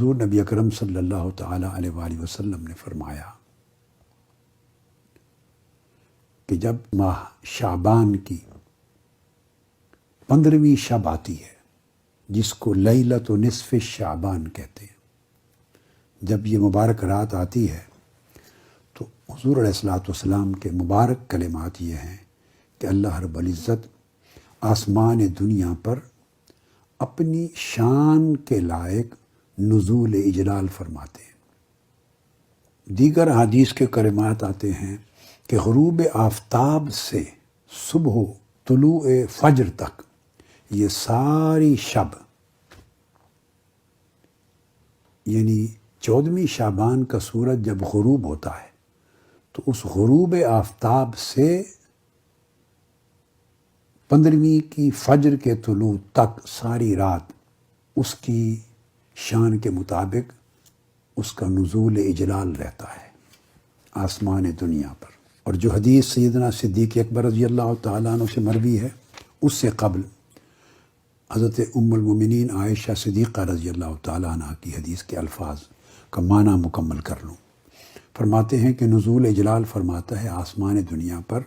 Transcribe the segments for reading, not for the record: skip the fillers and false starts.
حضور نبی اکرم صلی اللہ تعالیٰ علیہ وآلہ وسلم نے فرمایا کہ جب ماہ شعبان کی 15ویں شب آتی ہے، جس کو لیلۃ نصف شعبان کہتے ہیں، جب یہ مبارک رات آتی ہے تو حضور علیہ الصلوۃ والسلام کے مبارک کلمات یہ ہیں کہ اللہ رب العزت آسمان دنیا پر اپنی شان کے لائق نزول اجلال فرماتے ہیں۔ دیگر حدیث کے کلمات آتے ہیں کہ غروب آفتاب سے صبح طلوع فجر تک یہ ساری شب، یعنی 14ویں شعبان کا سورج جب غروب ہوتا ہے تو اس غروب آفتاب سے 15ویں کی فجر کے طلوع تک ساری رات اس کی شان کے مطابق اس کا نزول اجلال رہتا ہے آسمان دنیا پر۔ اور جو حدیث سیدنا صدیق اکبر رضی اللہ تعالیٰ عنہ سے مروی ہے، اس سے قبل حضرت ام المومنین عائشہ صدیقہ رضی اللہ تعالیٰ عنہ کی حدیث کے الفاظ کا معنی مکمل کر لوں۔ فرماتے ہیں کہ نزول اجلال فرماتا ہے آسمان دنیا پر،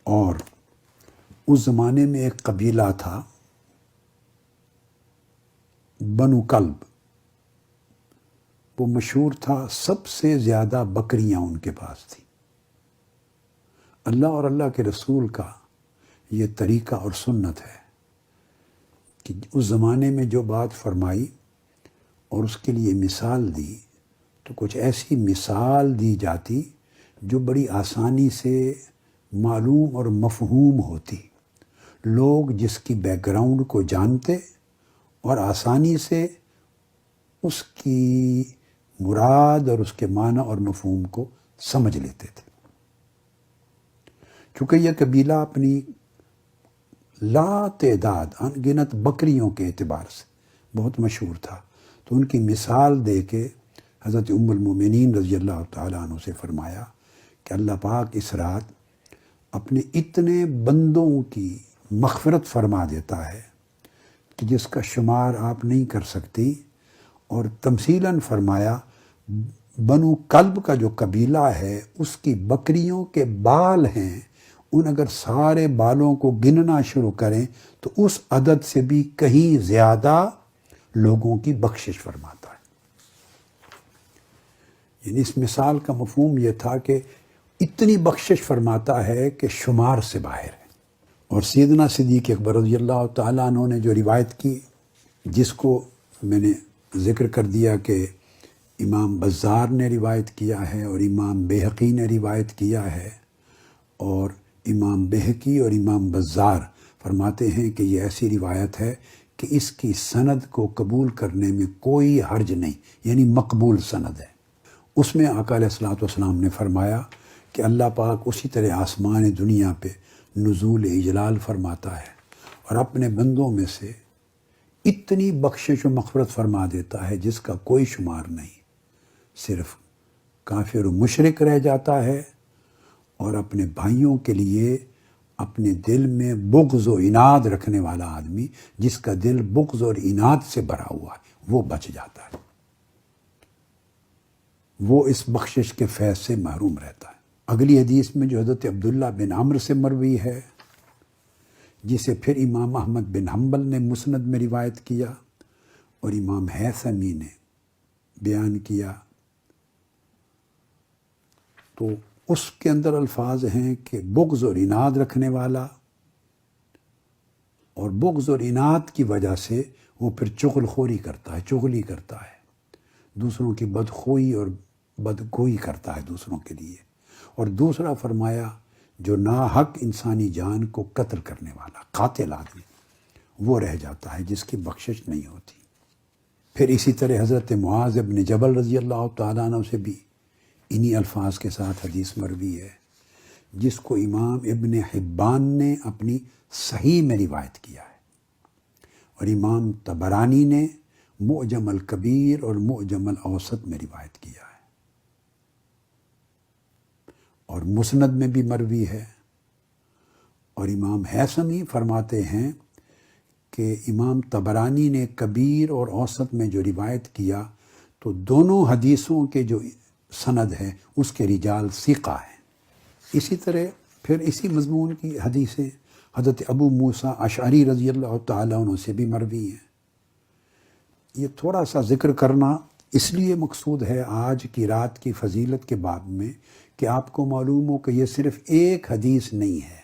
اور اس زمانے میں ایک قبیلہ تھا بنو کلب، وہ مشہور تھا، سب سے زیادہ بکریاں ان کے پاس تھیں۔ اللہ اور اللہ کے رسول کا یہ طریقہ اور سنت ہے کہ اس زمانے میں جو بات فرمائی اور اس کے لیے مثال دی تو کچھ ایسی مثال دی جاتی جو بڑی آسانی سے معلوم اور مفہوم ہوتی، لوگ جس کی بیک گراؤنڈ کو جانتے اور آسانی سے اس کی مراد اور اس کے معنی اور مفہوم کو سمجھ لیتے تھے۔ چونکہ یہ قبیلہ اپنی لا تعداد ان گنت بکریوں کے اعتبار سے بہت مشہور تھا، تو ان کی مثال دے کے حضرت ام المومنین رضی اللہ تعالیٰ عنہ سے فرمایا کہ اللہ پاک اس رات اپنے اتنے بندوں کی مغفرت فرما دیتا ہے کہ جس کا شمار آپ نہیں کر سکتی، اور تمثیلاً فرمایا بنو کلب کا جو قبیلہ ہے اس کی بکریوں کے بال ہیں، ان اگر سارے بالوں کو گننا شروع کریں تو اس عدد سے بھی کہیں زیادہ لوگوں کی بخشش فرماتا ہے۔ یعنی اس مثال کا مفہوم یہ تھا کہ اتنی بخشش فرماتا ہے کہ شمار سے باہر ہے۔ اور سیدنا صدیق اکبر رضی اللہ تعالیٰ عنہ نے جو روایت کی، جس کو میں نے ذکر کر دیا کہ امام بزار نے روایت کیا ہے اور امام بہقی نے روایت کیا ہے، اور امام بہقی اور امام بزار فرماتے ہیں کہ یہ ایسی روایت ہے کہ اس کی سند کو قبول کرنے میں کوئی حرج نہیں، یعنی مقبول سند ہے۔ اس میں آقا علیہ الصلوۃ والسلام نے فرمایا کہ اللہ پاک اسی طرح آسمان دنیا پہ نزول اجلال فرماتا ہے اور اپنے بندوں میں سے اتنی بخشش و مغفرت فرما دیتا ہے جس کا کوئی شمار نہیں، صرف کافر و مشرک رہ جاتا ہے، اور اپنے بھائیوں کے لیے اپنے دل میں بغض و عناد رکھنے والا آدمی، جس کا دل بغض اور عناد سے بھرا ہوا ہے، وہ بچ جاتا ہے، وہ اس بخشش کے فیض سے محروم رہتا ہے۔ اگلی حدیث میں جو حضرت عبداللہ بن عمرو سے مروی ہے، جسے پھر امام احمد بن حنبل نے مسند میں روایت کیا اور امام حیثمی نے بیان کیا، تو اس کے اندر الفاظ ہیں کہ بغض اور عناد رکھنے والا، اور بغض اور عناد کی وجہ سے وہ پھر چغل خوری کرتا ہے، چغلی کرتا ہے، دوسروں کی بدخوئی اور بدگوئی کرتا ہے دوسروں کے لیے۔ اور دوسرا فرمایا جو ناحق انسانی جان کو قتل کرنے والا قاتل آدمی، وہ رہ جاتا ہے جس کی بخشش نہیں ہوتی۔ پھر اسی طرح حضرت معاذ بن جبل رضی اللہ تعالیٰ عنہ سے بھی انہی الفاظ کے ساتھ حدیث مروی ہے، جس کو امام ابن حبان نے اپنی صحیح میں روایت کیا ہے، اور امام طبرانی نے معجم الکبیر اور معجم الاوسط میں روایت کیا ہے، اور مسند میں بھی مروی ہے۔ اور امام حیثمی فرماتے ہیں کہ امام طبرانی نے کبیر اور اوسط میں جو روایت کیا تو دونوں حدیثوں کے جو سند ہے اس کے رجال ثقہ ہیں۔ اسی طرح پھر اسی مضمون کی حدیثیں حضرت ابو موسیٰ اشعری رضی اللہ تعالیٰ عنہ سے بھی مروی ہیں۔ یہ تھوڑا سا ذکر کرنا اس لیے مقصود ہے آج کی رات کی فضیلت کے باب میں کہ آپ کو معلوم ہو کہ یہ صرف ایک حدیث نہیں ہے،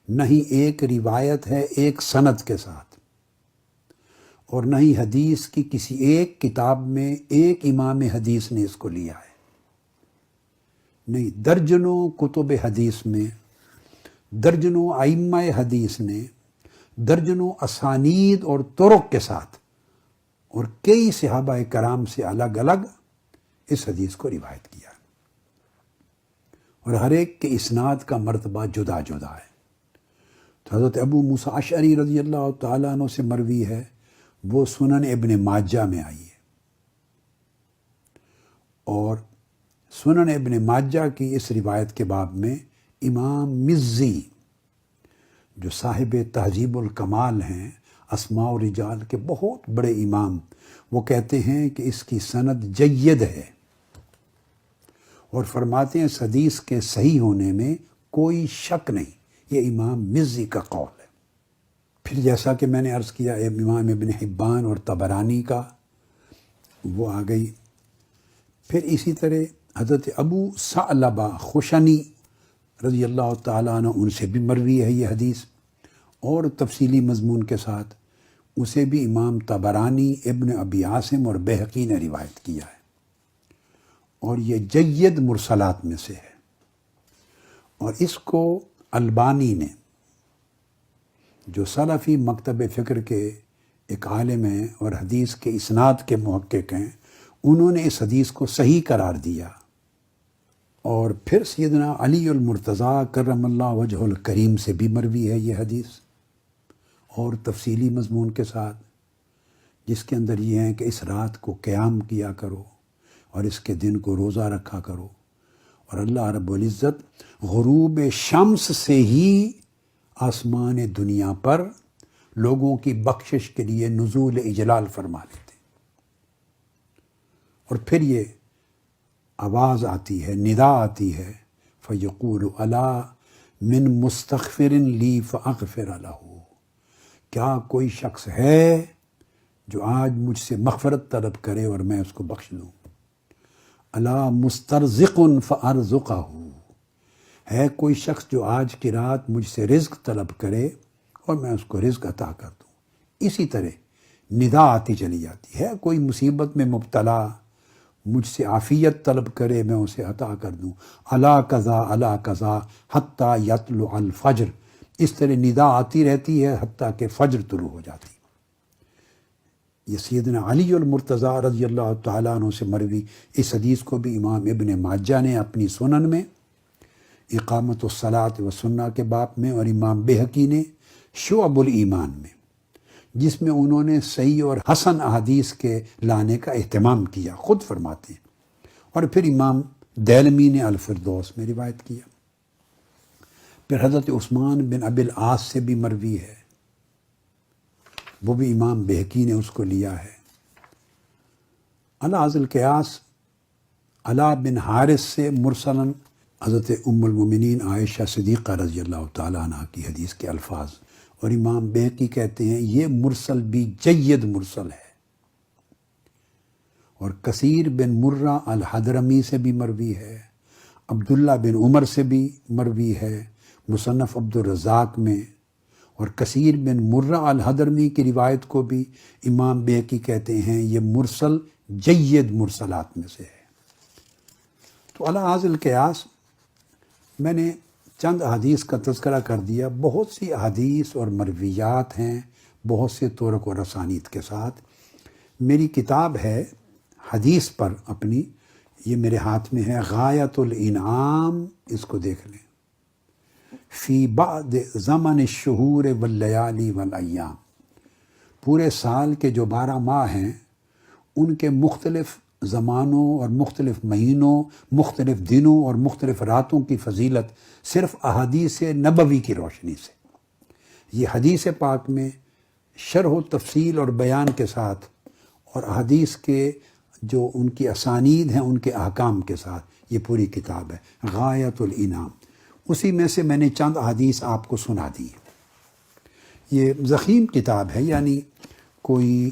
نہ ہی ایک روایت ہے ایک سند کے ساتھ، اور نہ ہی حدیث کی کسی ایک کتاب میں ایک امام حدیث نے اس کو لیا ہے، نہیں، درجنوں کتب حدیث میں درجنوں ائمہ حدیث نے درجنوں اسانید اور طرق کے ساتھ اور کئی صحابہ کرام سے الگ الگ اس حدیث کو روایت کیا، اور ہر ایک کے اسناد کا مرتبہ جدا جدا ہے۔ تو حضرت ابو موسیٰ اشعری رضی اللہ تعالیٰ عنہ سے مروی ہے، وہ سنن ابن ماجہ میں آئی ہے، اور سنن ابن ماجہ کی اس روایت کے باب میں امام مزی جو صاحب تہذیب الکمال ہیں، اسماء و رجال کے بہت بڑے امام، وہ کہتے ہیں کہ اس کی سند جید ہے، اور فرماتے ہیں اس حدیث کے صحیح ہونے میں کوئی شک نہیں۔ یہ امام مزی کا قول ہے۔ پھر جیسا کہ میں نے عرض کیا امام ابن حبان اور طبرانی کا وہ آ گئی۔ پھر اسی طرح حضرت ابو ثعلبہ خشنی رضی اللہ تعالیٰ عنہ، ان سے بھی مروی ہے یہ حدیث اور تفصیلی مضمون کے ساتھ، اسے بھی امام طبرانی، ابن ابی عاصم اور بہقی نے روایت کیا ہے، اور یہ جید مرسلات میں سے ہے۔ اور اس کو البانی نے، جو سلفی مکتب فکر کے ایک عالم ہیں اور حدیث کے اسناد کے محقق ہیں، انہوں نے اس حدیث کو صحیح قرار دیا۔ اور پھر سیدنا علی المرتضیٰ کرم اللہ وجہ الکریم سے بھی مروی ہے یہ حدیث، اور تفصیلی مضمون کے ساتھ، جس کے اندر یہ ہے کہ اس رات کو قیام کیا کرو اور اس کے دن کو روزہ رکھا کرو، اور اللہ رب العزت غروب شمس سے ہی آسمان دنیا پر لوگوں کی بخشش کے لیے نزول اجلال فرما لیتے، اور پھر یہ آواز آتی ہے، ندا آتی ہے، فَيَقُولُ أَلَا مِن مُسْتَغْفِرٍ لِّي فَأَغْفِرَ لَهُ، کیا کوئی شخص ہے جو آج مجھ سے مغفرت طلب کرے اور میں اس کو بخش دوں؟ أَلَا مُسْتَرْزِقٌ فَأَرْزُقَهُ، ہے کوئی شخص جو آج کی رات مجھ سے رزق طلب کرے اور میں اس کو رزق عطا کر دوں۔ اسی طرح ندا آتی چلی جاتی ہے، کوئی مصیبت میں مبتلا مجھ سے عافیت طلب کرے میں اسے عطا کر دوں، الا قضا الا قضا حتیٰ یطلع الفجر، اس طرح ندا آتی رہتی ہے حتیٰ کہ فجر طلوع ہو جاتی۔ یہ سیدنا علی المرتضیٰ رضی اللہ تعالیٰ عنہ سے مروی اس حدیث کو بھی امام ابن ماجہ نے اپنی سنن میں اقامت الصلاۃ و سنہ کے باب میں، اور امام بہقی نے شعب الایمان میں، جس میں انہوں نے صحیح اور حسن احادیث کے لانے کا اہتمام کیا، خود فرماتے ہیں، اور پھر امام دیلمی نے الفردوس میں روایت کیا۔ پھر حضرت عثمان بن ابی العاص سے بھی مروی ہے، وہ بھی امام بہقی نے اس کو لیا ہے۔ علی ذی القیاس علا بن حارث سے مرسلاً حضرت ام المومنین عائشہ صدیقہ رضی اللہ تعالیٰ عنہ کی حدیث کے الفاظ، اور امام بہقی کہتے ہیں یہ مرسل بھی جید مرسل ہے۔ اور کثیر بن مرہ الحضرمی سے بھی مروی ہے، عبداللہ بن عمر سے بھی مروی ہے مصنف عبد الرزاق میں، اور کثیر بن مرہ الحضرمی کی روایت کو بھی امام بہقی کہتے ہیں یہ مرسل جید مرسلات میں سے ہے۔ تو علی ذی القیاس میں نے چند احادیث کا تذکرہ کر دیا، بہت سی احادیث اور مرویات ہیں، بہت سے طرق اور اسانید کے ساتھ۔ میری کتاب ہے حدیث پر اپنی، یہ میرے ہاتھ میں ہے، غایۃ الانعام، اس کو دیکھ لیں، فی بعد زمن الشہور واللیالی والایام، پورے سال کے جو 12 ماہ ہیں ان کے مختلف زمانوں اور مختلف مہینوں، مختلف دنوں اور مختلف راتوں کی فضیلت صرف احادیث نبوی کی روشنی سے، یہ حدیث پاک میں شرح و تفصیل اور بیان کے ساتھ اور حدیث کے جو ان کی اسانید ہیں ان کے احکام کے ساتھ یہ پوری کتاب ہے غایۃ الانعام. اسی میں سے میں نے چند احادیث آپ کو سنا دی. یہ ضخیم کتاب ہے، یعنی کوئی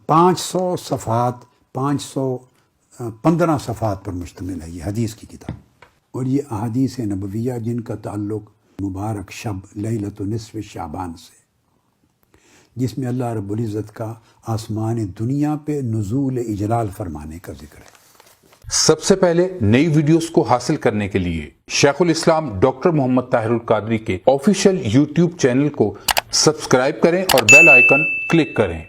500 صفحات 515 صفحات پر مشتمل ہے یہ حدیث کی کتاب. اور یہ احادیث نبویہ جن کا تعلق مبارک شب لیلۃ نصف شعبان سے، جس میں اللہ رب العزت کا آسمان دنیا پہ نزول اجلال فرمانے کا ذکر ہے. سب سے پہلے نئی ویڈیوز کو حاصل کرنے کے لیے شیخ الاسلام ڈاکٹر محمد طاہر القادری کے آفیشیل یوٹیوب چینل کو سبسکرائب کریں اور بیل آئیکن کلک کریں.